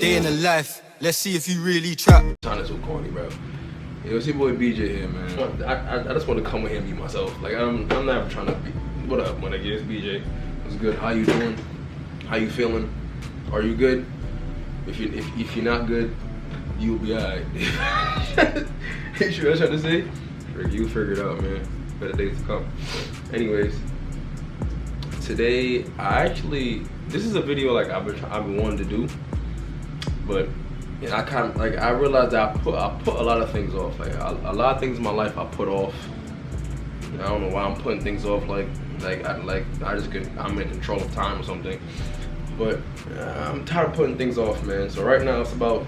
Day in the life. Let's see if you really trap. Sounding so corny, bro. Yo, it's your boy BJ here, man. I just want to come in here and be myself. Like I'm not trying to be. What up, my nigga? It's BJ. What's good? How you doing? How you feeling? Are you good? If you're not good, you'll be alright. You sure what I'm trying to say? You figure it out, man. Better days to come. Anyways, today this is a video like I've been wanting to do, but I realized that I put a lot of things off. Like a lot of things in my life I put off. I don't know why I'm putting things off. I'm in control of time or something. But I'm tired of putting things off, man. So right now I've been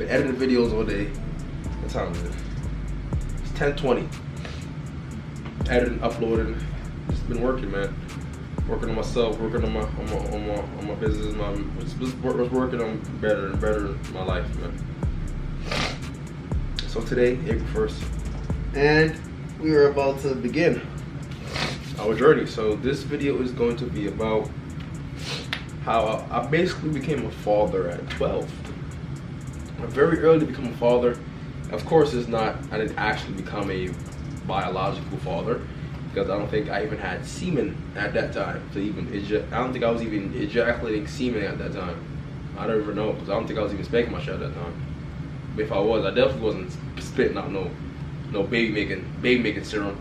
editing videos all day. What time is it? It's 10:20. Editing, uploading. Just been working, man. Working on myself, working on my business, just working on better and better in my life, man. So today, April 1st, and we are about to begin our journey. So this video is going to be about how I basically became a father at 12. I'm very early to become a father. Of course, I didn't actually become a biological father, because I don't think I even had semen at that time to even I don't think I was even ejaculating semen at that time. I don't even know, because I don't think I was even spanking my shit at that time. But if I was, I definitely wasn't spitting out no baby making serum.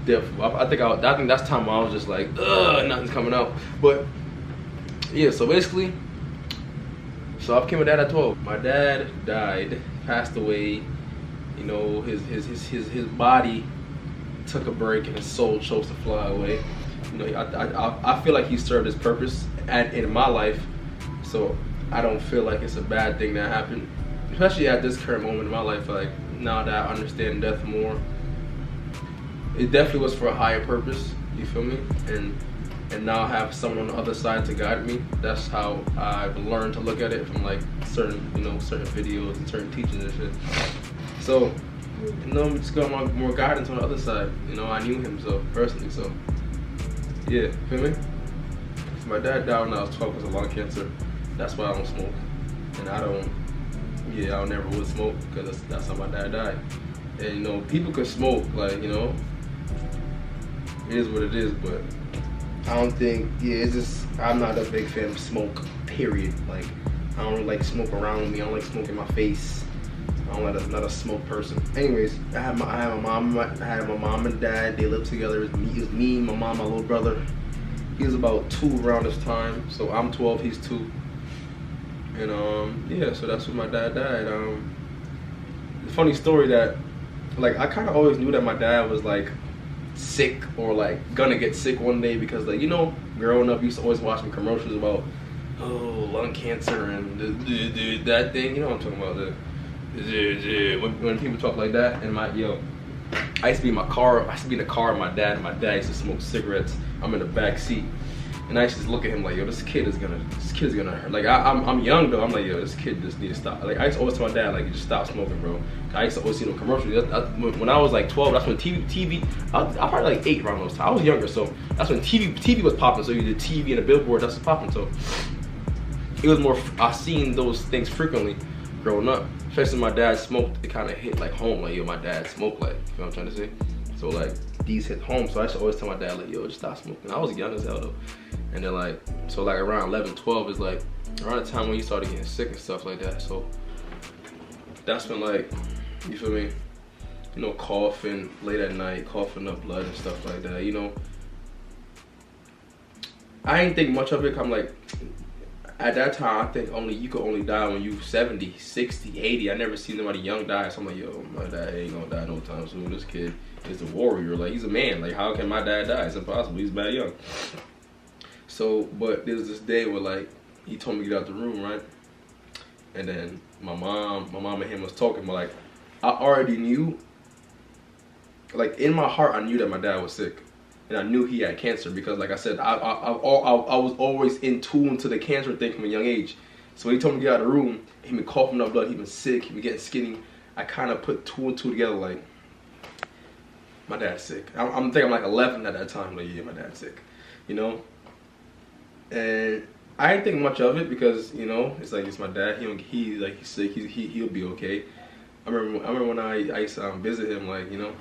Definitely, I think that's time when I was just like, ugh, nothing's coming out. But yeah, so basically, I became a dad at 12. My dad died, passed away. You know, his body took a break and his soul chose to fly away. You know, I feel like he served his purpose in my life, so I don't feel like it's a bad thing that happened. Especially at this current moment in my life, like now that I understand death more, it definitely was for a higher purpose. You feel me? And now I have someone on the other side to guide me. That's how I've learned to look at it from like certain videos and certain teachings and shit. So, I'm just got more guidance on the other side. You know, I knew him personally, so yeah, feel me? So my dad died when I was 12 because of lung cancer. That's why I don't smoke, and I never would smoke, because that's how my dad died. And you know, people could smoke, like, you know, it is what it is, but I don't think, I'm not a big fan of smoke, period. Like, I don't really like smoke around me. I don't like smoke in my face. I'm not a smoke person. Anyways, I had my mom and dad. They lived together. It was me, my mom, my little brother. He was about 2 around this time. So I'm 12, he's 2. And yeah, so that's when my dad died. The funny story that, like, I kind of always knew that my dad was like sick or like gonna get sick one day, because, like, you know, growing up, you used to always watch some commercials about lung cancer and that thing. You know what I'm talking about? When people talk like that. And I used to be in the car with my dad, and my dad used to smoke cigarettes. I'm in the back seat, and I used to just look at him like, yo, this kid's gonna hurt. Like, I'm young though. I'm like, yo, this kid just need to stop. Like, I used to always tell my dad, like, just stop smoking, bro. I used to always see no commercials. When I was like 12, that's when TV. I was probably like 8 around those times. I was younger, so that's when TV was popping. So you did TV and a billboard, that's what's popping. So it was more. I seen those things frequently growing up. Especially when my dad smoked, it kind of hit like home. Like, yo, my dad smoked, like, you know what I'm trying to say? So like, these hit home. So I used to always tell my dad, like, yo, just stop smoking. I was young as hell though. And then like, so like around 11, 12 is like around the time when you started getting sick and stuff like that. So that's when, like, you feel me? You know, coughing late at night, coughing up blood and stuff like that, you know. I ain't think much of it. I'm like, at that time, I think you could only die when you 70, 60, 80. I never seen nobody young die. So I'm like, yo, my dad ain't gonna die no time soon. This kid is a warrior. Like, he's a man. Like, how can my dad die? It's impossible. He's bad young. So, but there was this day where, like, he told me to get out the room, right? And then my mom and him was talking, but like, I already knew. Like, in my heart, I knew that my dad was sick. And I knew he had cancer, because, like I said, I was always in tune to the cancer thing from a young age. So when he told me to get out of the room, he been coughing up blood, he been sick, he been getting skinny. I kind of put 2 and 2 together, like, my dad's sick. I'm thinking I'm like 11 at that time, like, yeah, my dad's sick, you know? And I didn't think much of it because, you know, it's like it's my dad. He's sick. He'll be okay. I remember when I used to visit him, like, you know,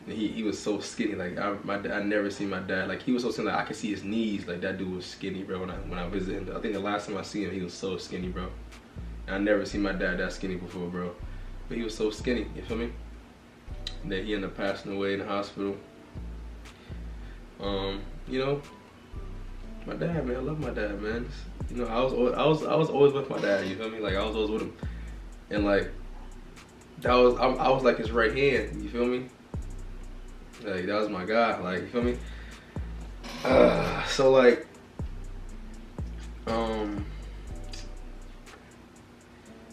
he was so skinny. Like I never seen my dad. Like he was so skinny. Like I could see his knees. Like that dude was skinny, bro. When I visited him, I think the last time I seen him, he was so skinny, bro. And I never seen my dad that skinny before, bro. But he was so skinny. You feel me? And then he ended up passing away in the hospital. You know, my dad, man. I love my dad, man. You know, I was always with my dad. You feel me? Like I was always with him, and like I was like his right hand. You feel me? Like that was my guy. Like you feel me? So like,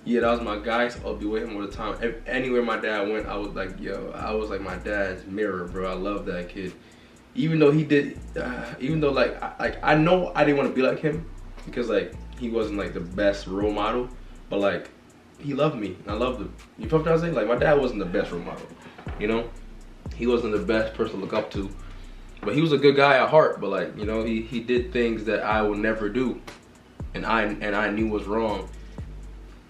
yeah, that was my guy. So I'll be with him all the time. Anywhere my dad went, I was like, yo, I was like my dad's mirror, bro. I love that kid. Even though he did, even though like I know I didn't want to be like him because like he wasn't like the best role model, but like he loved me. And I loved him. You feel what I'm saying? Like my dad wasn't the best role model, you know. He wasn't the best person to look up to, but he was a good guy at heart. But like, you know, he did things that I would never do, and I knew was wrong.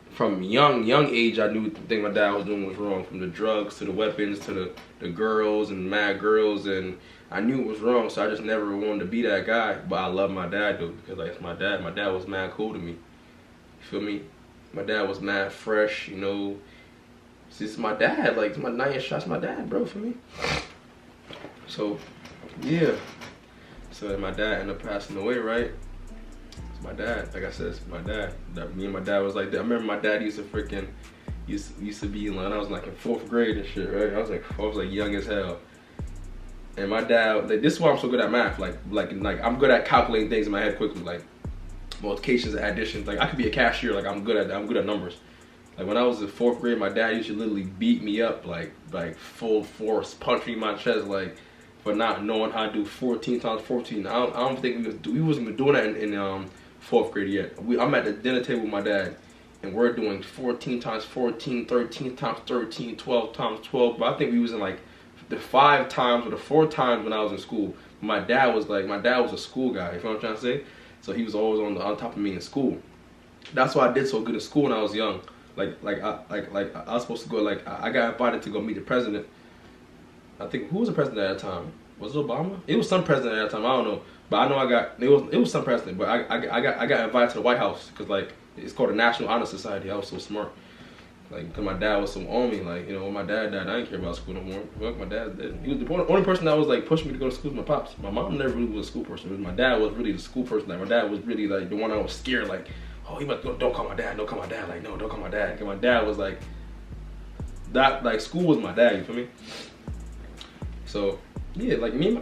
From young age, I knew the thing my dad was doing was wrong. From the drugs to the weapons to the girls and mad girls, and I knew it was wrong. So I just never wanted to be that guy. But I love my dad though, because like it's my dad. My dad was mad cool to me. You feel me? My dad was mad fresh, you know. It's my dad, like my 9 shots, my dad, bro, for me. So, yeah. So my dad ended up passing away, right? It's my dad. Like I said, it's my dad. Me and my dad was like that. I remember my dad used to be in line. I was like in 4th grade and shit, right? I was like young as hell. And my dad, like, this is why I'm so good at math. Like I'm good at calculating things in my head quickly, like multiplications and additions. Like I could be a cashier. Like I'm good at numbers. Like when I was in 4th grade, my dad used to literally beat me up, like full force, punching my chest, like for not knowing how to do 14 times 14. I don't think we wasn't even doing that in 4th grade yet. I'm at the dinner table with my dad, and we're doing 14 times 14, 13 times 13, 12 times 12. But I think we was in like the 5 times or the 4 times when I was in school. My dad was a school guy. You know what I'm trying to say? So he was always on top of me in school. That's why I did so good in school when I was young. I was supposed to go, like I got invited to go meet the president. I think, who was the president at that time? Was it Obama? It was some president at that time. I don't know, but I know it was some president. But I got invited to the White House because like it's called the National Honor Society. I was so smart, like because my dad was so on me. Like, you know, when my dad died, I didn't care about school no more. Well, my dad did. He was the only person that was like pushing me to go to school was my pops. My mom never really was a school person. My dad was really the school person. Like my dad was really like the one I was scared, like, oh, he must, don't call my dad, don't call my dad. Like, no, don't call my dad. Cause my dad was like, that, like, school was my dad, you feel me? So, yeah, like me,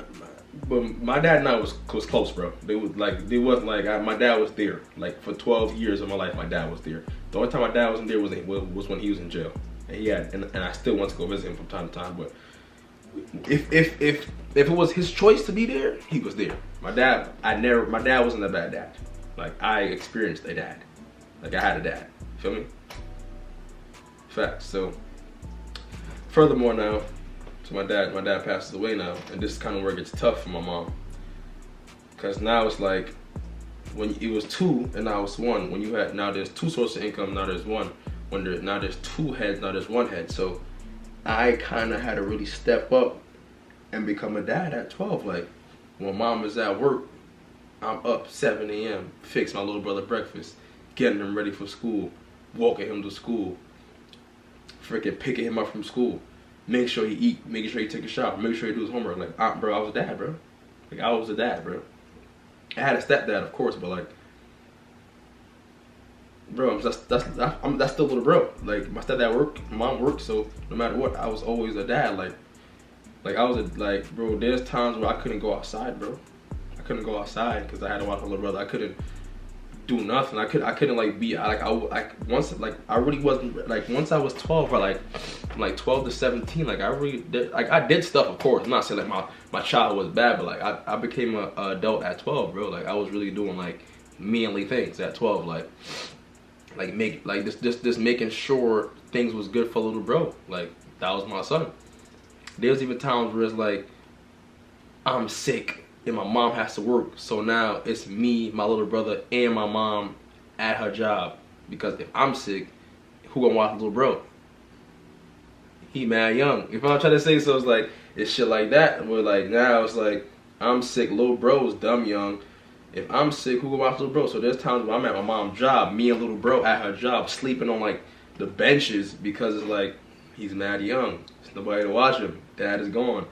but my dad and I was close, bro. They wasn't like, my dad was there. Like, for 12 years of my life, my dad was there. The only time my dad wasn't there was when he was in jail. And and I still want to go visit him from time to time, but if it was his choice to be there, he was there. My dad wasn't a bad dad. Like, I experienced a dad. Like, I had a dad. Feel me? Facts. So, furthermore now, so my dad passes away now, and this is kind of where it gets tough for my mom. Because now it's like, when it was 2 and now it's 1. When you had, now there's 2 sources of income, now there's 1. Now there's 2 heads, now there's 1 head. So, I kind of had to really step up and become a dad at 12. Like, when mom is at work, I'm up 7 a.m. fix my little brother breakfast, getting him ready for school, walking him to school, freaking picking him up from school, make sure he eat, making sure he take a shower, make sure he do his homework. Like, bro, I was a dad, bro. Like, I was a dad, bro. I had a stepdad, of course, but like, bro, that's still little bro. Like, my stepdad worked, mom worked, so no matter what, I was always a dad. Like I was bro. There's times where I couldn't go outside, bro. I couldn't go outside because I had to watch my little brother. I couldn't do nothing. I couldn't like be once I really wasn't like, once I was 12 or from 12 to 17, like I really did, like I did stuff, of course. I'm not saying like my childhood was bad, but like I became a adult at 12, bro. Like I was really doing like manly things at 12, like just making sure things was good for little bro. Like, that was my son. There's even times where it's like, I'm sick, and my mom has to work. So now it's me, my little brother, and my mom at her job. Because if I'm sick, who gonna watch little bro? He mad young. If I'm trying to say, so it's like, it's shit like that. And we're like, now it's like, I'm sick, little bro's dumb young. If I'm sick, who gonna watch little bro? So there's times when I'm at my mom's job, me and little bro at her job, sleeping on like the benches because it's like, he's mad young. There's nobody to watch him. Dad is gone.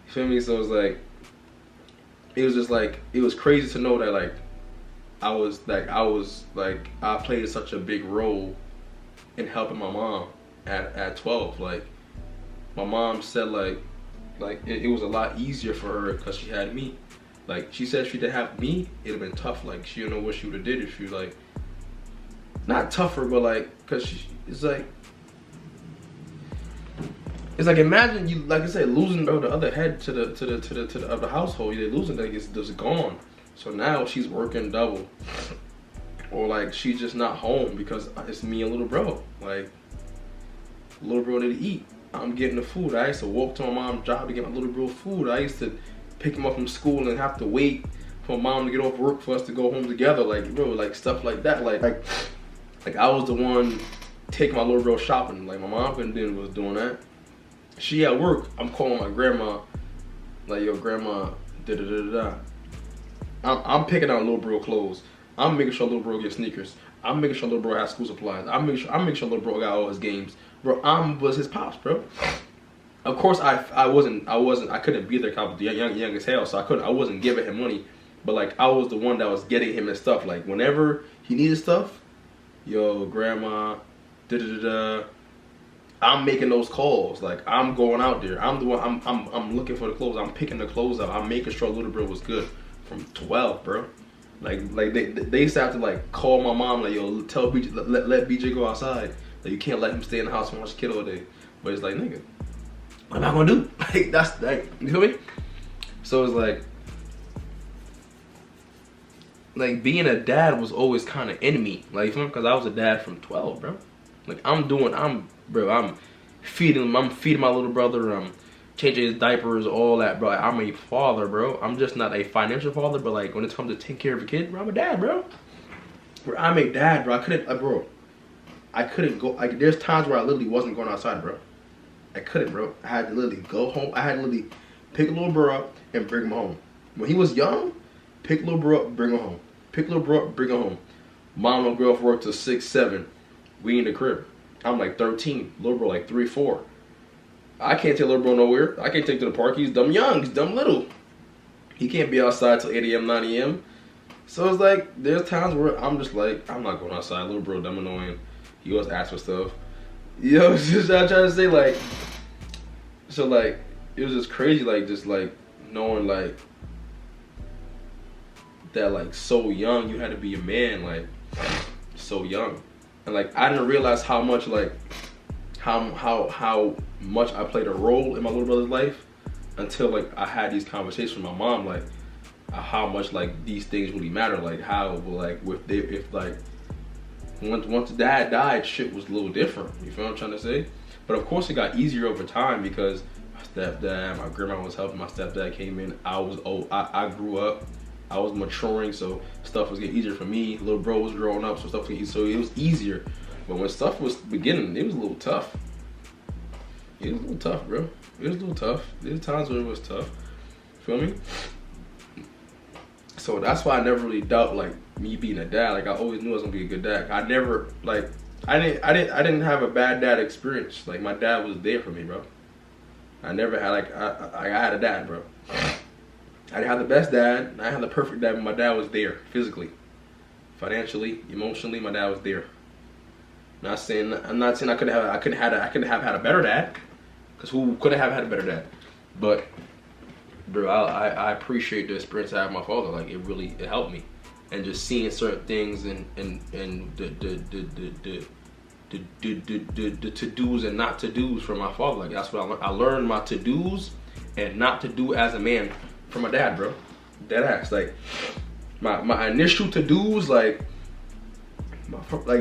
You feel me? So it's like, it was just like, it was crazy to know that like, I played such a big role in helping my mom at 12. Like, my mom said like it was a lot easier for her because she had me. Like, she said if she didn't have me, it'd have been tough. Like, she didn't know what she would have did if she was like, not tougher, but like, cause it's like imagine you, like I said, losing the other head to the household. You're losing that, it's just gone. So now she's working double, or like she's just not home because it's me and little bro. Like, little bro need to eat. I'm getting the food. I used to walk to my mom's job to get my little bro food. I used to pick him up from school and have to wait for mom to get off work for us to go home together. Like, bro, like stuff like that. Like I was the one taking my little bro shopping. Like, my mom was doing that. She at work. I'm calling my grandma. Like, yo, grandma, da da da da. I'm picking out little bro clothes. I'm making sure little bro gets sneakers. I'm making sure little bro has school supplies. I'm making sure little bro got all his games. Bro, was his pops, bro. Of course, I couldn't be there because I was young as hell, so I wasn't giving him money. But like, I was the one that was getting him his stuff. Like, whenever he needed stuff, yo, grandma, da da da da. I'm making those calls. Like, I'm going out there. I'm the one. I'm looking for the clothes. I'm picking the clothes out. I'm making sure little bro was good. From 12, bro. Like they used to have to like call my mom, like, yo, tell BJ, let BJ go outside. Like, you can't let him stay in the house and watch the kid all day. But it's like, nigga, what am I gonna do? Like, that's like, you feel me? So it's like being a dad was always kind of in me. Like, you feel me? Because I was a dad from 12, bro. Like, I'm feeding my little brother. I'm changing his diapers, all that, bro. Like, I'm a father, bro. I'm just not a financial father, but like, when it comes to taking care of a kid, bro, I'm a dad, bro. Bro, I'm a dad, bro. I couldn't go. Like, there's times where I literally wasn't going outside, bro. I couldn't, bro. I had to literally go home. I had to literally pick a little bro up and bring him home. When he was young, pick a little bro up, bring him home. Pick a little bro up, bring him home. Mom and girl work till 6, 7. We in the crib. I'm like 13. Little bro like 3, 4. I can't take little bro nowhere. I can't take to the park. He's dumb young. He's dumb little. He can't be outside till 8 a.m., 9 a.m. So it's like, there's times where I'm just like, I'm not going outside. Little bro dumb annoying. He always asks for stuff. Yo, just I'm trying to say, like, so like, it was just crazy, like, just like knowing like that, like, so young you had to be a man, like, so young. And like, I didn't realize how much like how much I played a role in my little brother's life until like I had these conversations with my mom, like how much like these things really matter, like how like if like once dad died, shit was a little different. You feel what I'm trying to say? But of course it got easier over time because my stepdad, my grandma was helping, my stepdad came in. I grew up, I was maturing, so stuff was getting easier for me. Little bro was growing up, so stuff was easier, so it was easier. But when stuff was beginning, it was a little tough. It was a little tough, bro. It was a little tough. There were times where it was tough. Feel me? So that's why I never really doubt like me being a dad. Like, I always knew I was gonna be a good dad. I never like I didn't have a bad dad experience. Like, my dad was there for me, bro. I never had like I had a dad, bro. I didn't have the best dad. I had the perfect dad, but my dad was there physically, financially, emotionally. My dad was there. I'm not saying I couldn't have had a better dad, because who couldn't have had a better dad? But bro, I appreciate the experience I had with my father. Like, it helped me, and just seeing certain things and the to-dos and not to-dos from my father. Like, that's what I learned. I learned my to-dos and not to do as a man from my dad, bro. Dead ass. Like, my initial to-dos, like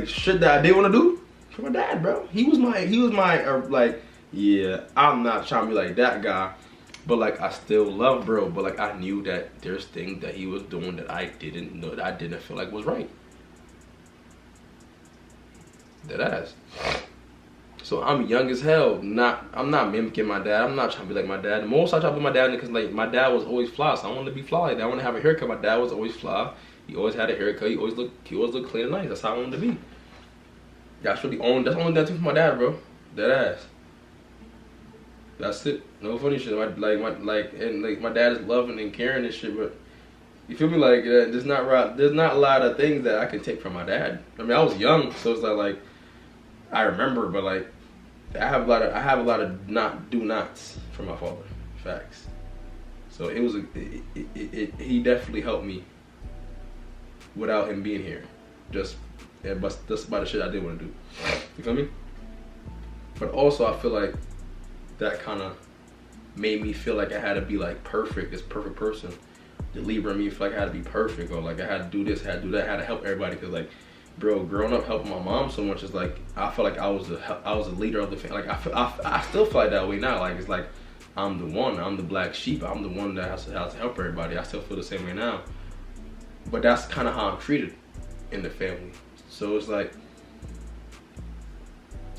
shit that I didn't want to do, from my dad, bro. He was my like, yeah, I'm not trying to be like that guy, But like I still love bro, but like I knew that there's things that he was doing that I didn't know, that I didn't feel like was right. That ass. So I'm young as hell. I'm not mimicking my dad. I'm not trying to be like my dad. The most I try to be my dad because like my dad was always fly, so I wanted to be fly. I want to have a haircut. My dad was always fly. He always had a haircut. He always looked clean and nice. That's how I wanted to be. That's the only thing I took from my dad, bro. That ass. That's it. No funny shit. My dad is loving and caring and shit, but you feel me? Like there's not a lot of things that I can take from my dad. I mean, I was young, so it's like I remember, but like I have a lot of do nots from my father. Facts. So it was he definitely helped me without him being here. Just about the shit I did want to do. You feel me? But also I feel like that kind of made me feel like I had to be like perfect, this perfect person. The Libra in me feel like I had to be perfect, or like I had to do this, had to do that, had to help everybody. Cause like, bro, growing up helping my mom so much is like I felt like I was a leader of the family. Like I still feel like that way now. Like it's like I'm the black sheep. I'm the one that has to help everybody. I still feel the same way now. But that's kind of how I'm treated in the family. So it's like,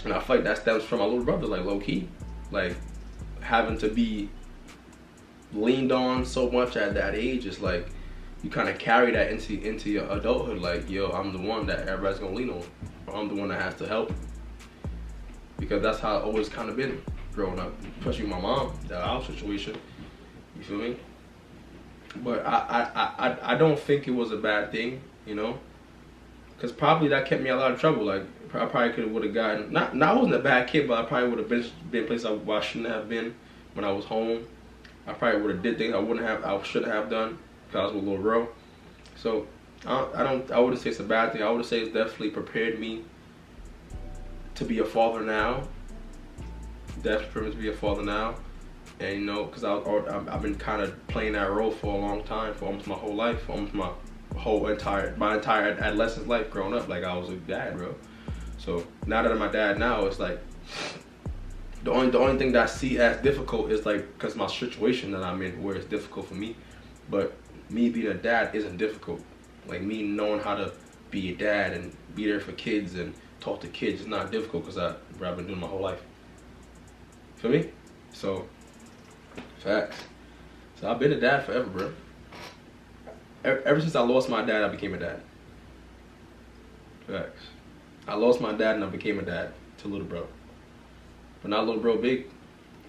and I feel like that stems from my little brother, like low key, like having to be leaned on so much at that age. It's like you kind of carry that into your adulthood. Like, yo, I'm the one that everybody's gonna lean on, or I'm the one that has to help, because that's how I always kind of been growing up, especially with my mom, that our situation. You feel me? But I don't think it was a bad thing, you know, because probably that kept me out of a lot of trouble. Like I probably would have gotten I wasn't a bad kid, but I probably would have been places I shouldn't have been when I was home. I probably would have did things I shouldn't have done because I was a little bro. So I wouldn't say it's a bad thing. I would say it's definitely prepared me to be a father now. Definitely prepared me to be a father now, and you know, because I've been kind of playing that role for a long time, for almost my whole life, for almost my entire adolescent life growing up. Like I was a dad, bro. So now that I'm my dad now, it's like the only thing that I see as difficult is like because my situation that I'm in, where it's difficult for me. But me being a dad isn't difficult. Like me knowing how to be a dad and be there for kids and talk to kids is not difficult because I've been doing my whole life. Feel me? So facts. So I've been a dad forever, bro. Ever since I lost my dad, I became a dad. Facts. I lost my dad and I became a dad to little bro. But not little bro big.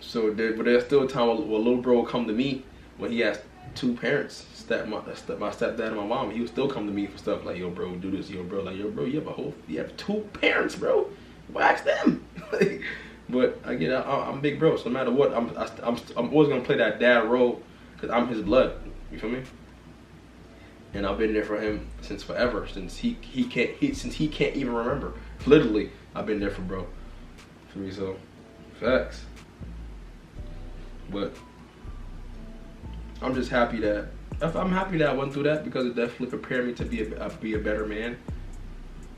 So but there's still a time where little bro will come to me when he has two parents, my stepdad and my mom. He would still come to me for stuff like, yo bro, do this, yo bro, like yo bro, you have two parents, bro. Wax them. But I'm big bro, so no matter what, I'm always gonna play that dad role because I'm his blood. You feel me? And I've been there for him since forever, since he can't even remember. Literally, I've been there for bro. For me, so facts. But I'm just happy that I went through that because it definitely prepared me to be a better man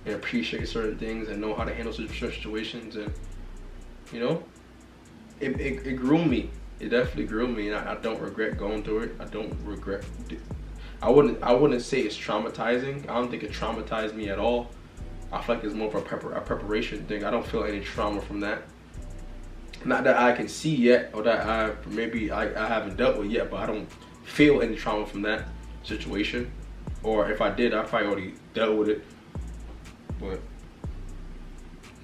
and appreciate certain things and know how to handle certain situations, and you know, it grew me. It definitely grew me, and I don't regret going through it. I don't regret. I wouldn't say it's traumatizing. I don't think it traumatized me at all. I feel like it's more of a preparation thing. I don't feel any trauma from that. Not that I can see yet, or that I haven't dealt with yet, but I don't feel any trauma from that situation. Or if I did, I probably already dealt with it. But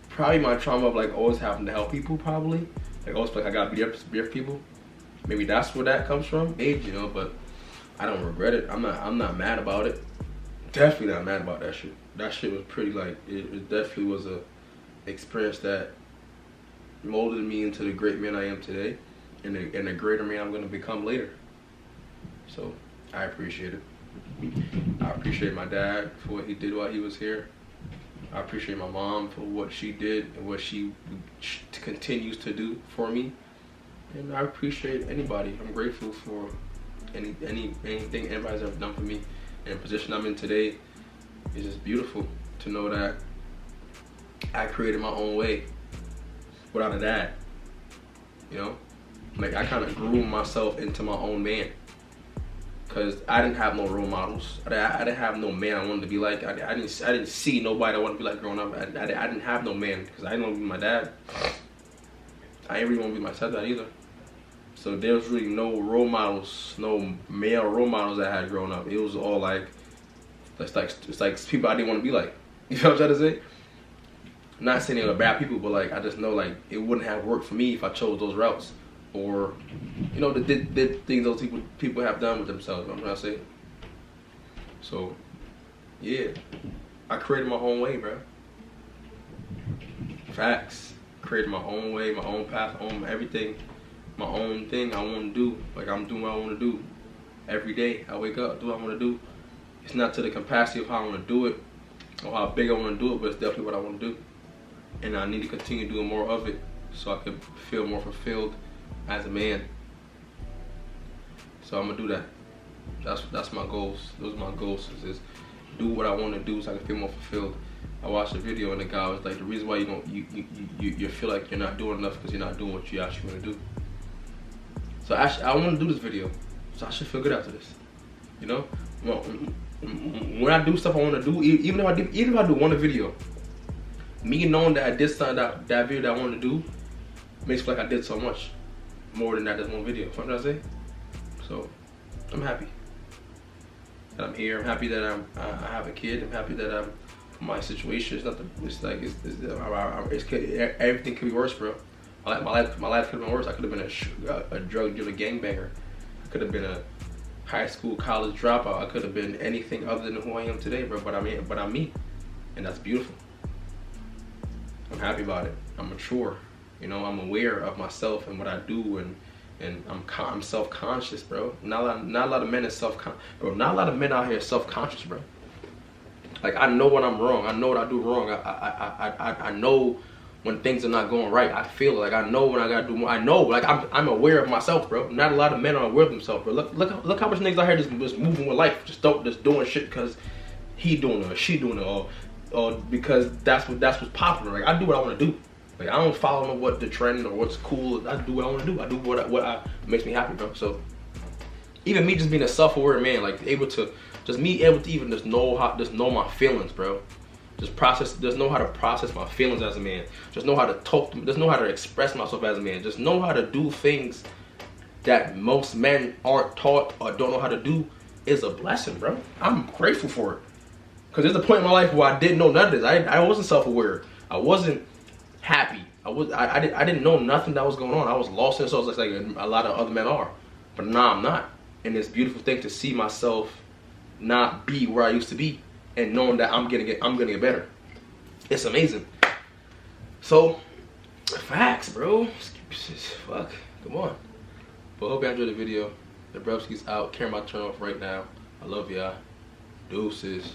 probably my trauma of like always having to help people, probably. Like always feel like I gotta be there for people. Maybe that's where that comes from, age, you know, but I don't regret it. I'm not mad about it. Definitely not mad about that shit. That shit was pretty like, it definitely was a experience that molded me into the great man I am today, and the greater man I'm gonna become later. So I appreciate it. I appreciate my dad for what he did while he was here. I appreciate my mom for what she did and what she continues to do for me. And I appreciate anybody. I'm grateful for anything anybody's ever done for me. And the position I'm in today is just beautiful to know that I created my own way without a dad, you know? Like I kind of grew myself into my own man. Cause I didn't have no role models. I didn't have no man I wanted to be like. I didn't see nobody I wanted to be like growing up. I didn't have no man because I didn't want to be my dad. I didn't really want to be my stepdad either. So there was really no role models, no male role models I had growing up. It was all like, it's like people I didn't want to be like. You know what I'm trying to say? I'm not saying they were bad people, but like I just know like it wouldn't have worked for me if I chose those routes. Or, you know, the things those people have done with themselves. You know what I'm trying to say? So, yeah, I created my own way, bro. Facts. Created my own way, my own path, my own everything, my own thing I want to do. Like I'm doing what I want to do every day. I wake up, do what I want to do. It's not to the capacity of how I want to do it or how big I want to do it, but it's definitely what I want to do. And I need to continue doing more of it so I can feel more fulfilled as a man. So I'm gonna do that. That's my goals. Those are my goals. Is do what I want to do so I can feel more fulfilled. I watched a video and the guy was like, the reason why you feel like you're not doing enough because you're not doing what you actually want to do. So I want to do this video, so I should feel good after this. You know, when I do stuff I want to do, even if I do one video, me knowing that I did something that video that I wanted to do makes me feel like I did so much more than that just one video. You know what I'm trying to say? So I'm happy that I'm here. I'm happy that I have a kid. I'm happy that I'm from my situation. It's not the. It's like everything could be worse, bro. My life could have been worse. I could have been a drug dealer, gangbanger. I could have been a high school, college dropout. I could have been anything other than who I am today, bro. But I'm me, and that's beautiful. I'm happy about it. I'm mature. You know, I'm aware of myself and what I do, and I'm self-conscious, bro. Not a lot of men are bro. Not a lot of men out here are self-conscious, bro. Like I know when I'm wrong. I know what I do wrong. I know when things are not going right. I feel it. Like I know when I gotta do more. I know. Like I'm aware of myself, bro. Not a lot of men are aware of themselves, bro. Look how much niggas out here just moving with life, just doing shit because he doing it or she doing it or because that's what's popular. Like I do what I want to do. Like I don't follow what the trend or what's cool. I do what I want to do. I do what makes me happy, bro. So even me just being a self-aware man, like able to even just know my feelings, bro. Just know how to process my feelings as a man. Just know how to talk. Just know how to express myself as a man. Just know how to do things that most men aren't taught or don't know how to do is a blessing, bro. I'm grateful for it. Cause there's a point in my life where I didn't know none of this. I wasn't self-aware. I wasn't happy. I didn't know nothing that was going on. I was lost in the sauce like a lot of other men are. But now I'm not. And it's a beautiful thing to see myself not be where I used to be and knowing that I'm gonna get better. It's amazing. So facts, bro. Fuck. Come on. But hope you enjoyed the video. The BRUVS out. Camera turn off right now. I love y'all. Deuces.